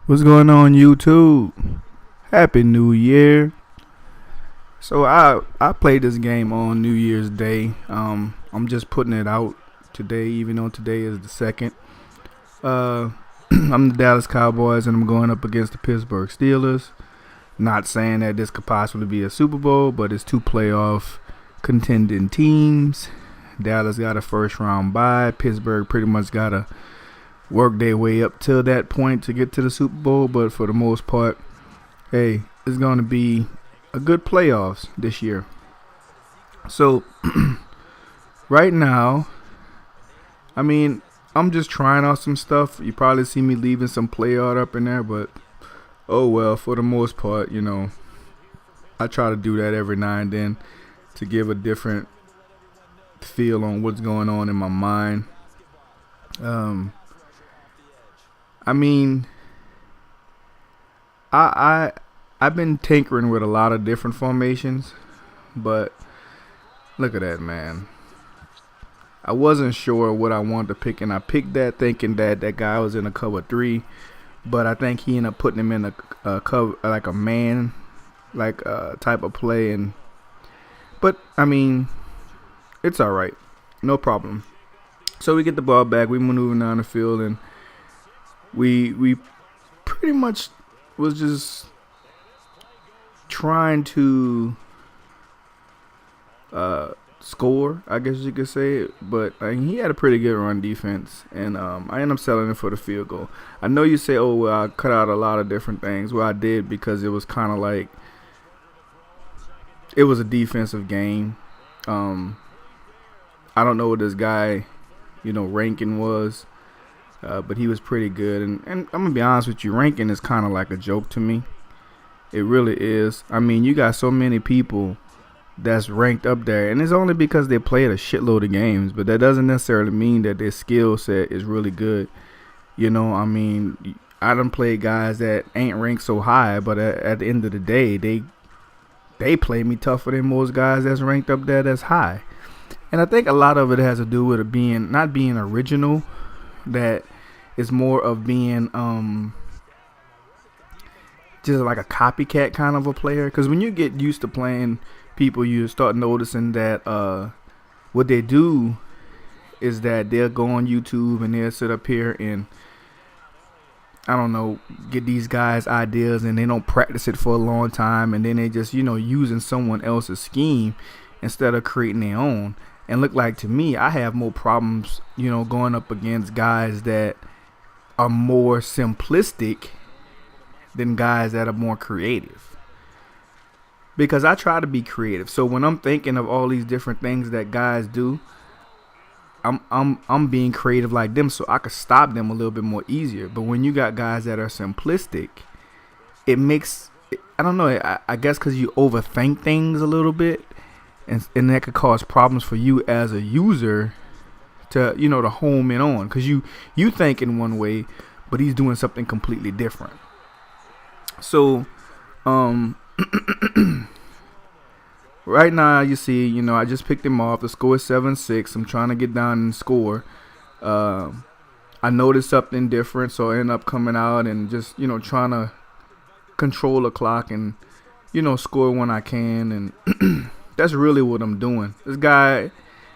What's going on, YouTube? Happy New Year. So I played this game on New Year's Day. I'm just putting it out today, even though today is the second. Uh, I'm the Dallas Cowboys, and I'm going up against the Pittsburgh Steelers. Not saying that this could possibly be a Super Bowl, but it's two playoff contending teams. Dallas got a first round bye. Pittsburgh pretty much got to work their way up to that point to get to the Super Bowl, but for the most part, hey, it's going to be a good playoffs this year. So right now, I mean, I'm just trying out some stuff. You probably see me leaving some play art up in there, but oh well, for the most part, I try to do that every now and then to give a different feel on what's going on in my mind. I mean, I've been tinkering with a lot of different formations, but look at that, man. I wasn't sure what I wanted to pick, and I picked that thinking that that guy was in a cover three, but I think he ended up putting him in a cover like a man, like type of play, but I mean, it's all right, no problem. So we get the ball back, we maneuver down the field, and we pretty much was just trying to score, I guess you could say. But he had a pretty good run defense, and I ended up selling it for the field goal. I know you say, oh, well, I cut out a lot of different things. Well, I did, because it was kind of like it was a defensive game. I don't know what this guy, ranking was. But he was pretty good. And I'm going to be honest with you, ranking is kind of like a joke to me. It really is. I mean, you got so many people that's ranked up there, and it's only because they played a shitload of games, but that doesn't necessarily mean that their skill set is really good. I mean, I done played guys that ain't ranked so high, but at the end of the day, they play me tougher than most guys that's ranked up there that's high. And I think a lot of it has to do with it being not being original, that it's more of being just like a copycat kind of a player. Because when you get used to playing people, you start noticing that what they do is that they'll go on YouTube and they'll sit up here and, I don't know, get these guys ideas, and they don't practice it for a long time, and then they just, using someone else's scheme instead of creating their own. And look, like, to me, I have more problems, going up against guys that are more simplistic than guys that are more creative. Because I try to be creative. So when I'm thinking of all these different things that guys do, I'm being creative like them, so I could stop them a little bit more easier. But when you got guys that are simplistic, it makes, I don't know, I guess because you overthink things a little bit. And that could cause problems for you as a user to, to home in on. Because you think in one way, but he's doing something completely different. So, right now, you see, I just picked him off. The score is 7-6. I'm trying to get down and score. I noticed something different, so I end up coming out and just, trying to control the clock and, score when I can. And that's really what I'm doing. This guy,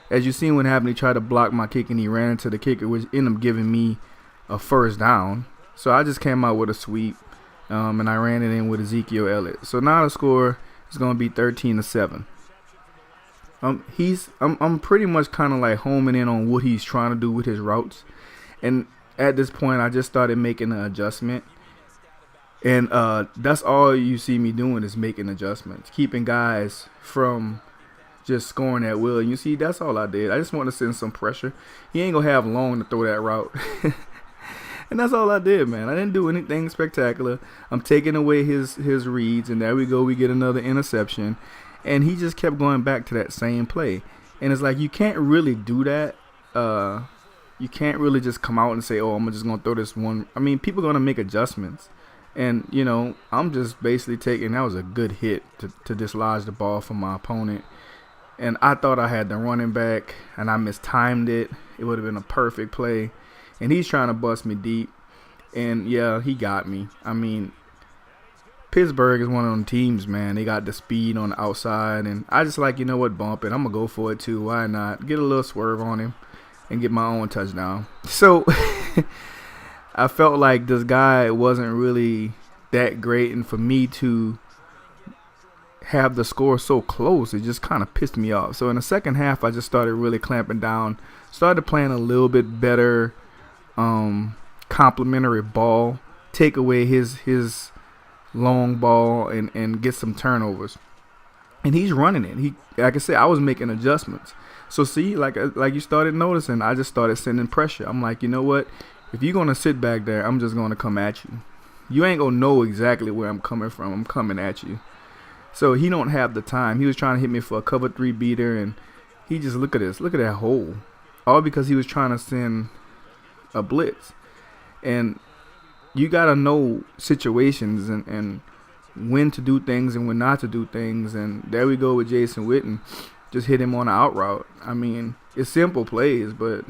as you seen what happened, he tried to block my kick and he ran into the kicker, which ended up giving me a first down. So I just came out with a sweep, and I ran it in with Ezekiel Elliott. So now the score is going to be 13-7. I'm pretty much kind of like homing in on what he's trying to do with his routes, and at this point I just started making an adjustment. And that's all you see me doing is making adjustments, keeping guys from just scoring at will. And you see, that's all I did. I just want to send some pressure. He ain't going to have long to throw that route. And that's all I did, man. I didn't do anything spectacular. I'm taking away his reads, and there we go. We get another interception. And he just kept going back to that same play. And it's like, you can't really do that. You can't really just come out and say, oh, I'm just going to throw this one. I mean, people are going to make adjustments. And, I'm just basically taking, that was a good hit to dislodge the ball from my opponent. And I thought I had the running back, and I mistimed it. It would have been a perfect play. And he's trying to bust me deep. And yeah, he got me. I mean, Pittsburgh is one of them teams, man. They got the speed on the outside, and I just like, you know what, bump it. I'm gonna go for it too. Why not? Get a little swerve on him and get my own touchdown. So I felt like this guy wasn't really that great, and for me to have the score so close, it just kind of pissed me off. So in the second half, I just started really clamping down, started playing a little bit better, complimentary ball, take away his long ball and get some turnovers. And he's running it. He, like I said, I was making adjustments. So see, like you started noticing, I just started sending pressure. I'm like, you know what? If you're gonna sit back there, I'm just gonna come at you. You ain't gonna know exactly where I'm coming from. I'm coming at you. So he don't have the time. He was trying to hit me for a cover 3 beater, and he just, look at this, look at that hole, all because he was trying to send a blitz. And you gotta know situations and when to do things and when not to do things. And there we go with Jason Witten, just hit him on an out route. I mean, it's simple plays, but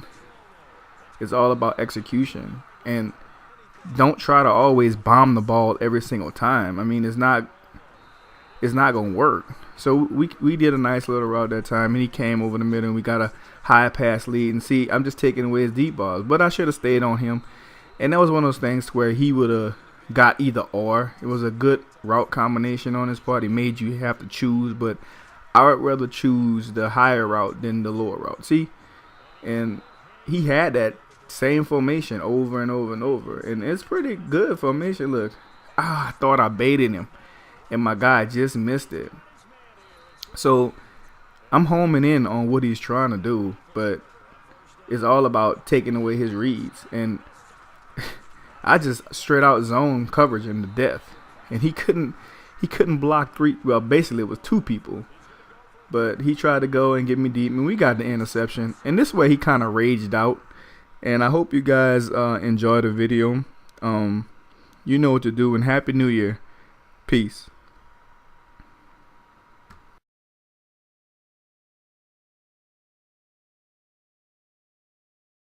it's all about execution. And don't try to always bomb the ball every single time. I mean, it's not gonna work. So we did a nice little route that time, and he came over the middle, and we got a high pass lead. And see, I'm just taking away his deep balls, but I should have stayed on him. And that was one of those things where he would have got either or. It was a good route combination on his part. He made you have to choose, but I would rather choose the higher route than the lower route. See, and he had that same formation over and over and over, and it's pretty good formation. Look, I thought I baited him, and my guy just missed it. So I'm homing in on what he's trying to do, but it's all about taking away his reads. And I just straight out zone coverage in the death, and he couldn't block 3. Well, basically it was 2 people, but he tried to go and get me deep, and we got the interception. And this way he kind of raged out. And I hope you guys enjoy the video. You know what to do, and Happy New Year. Peace.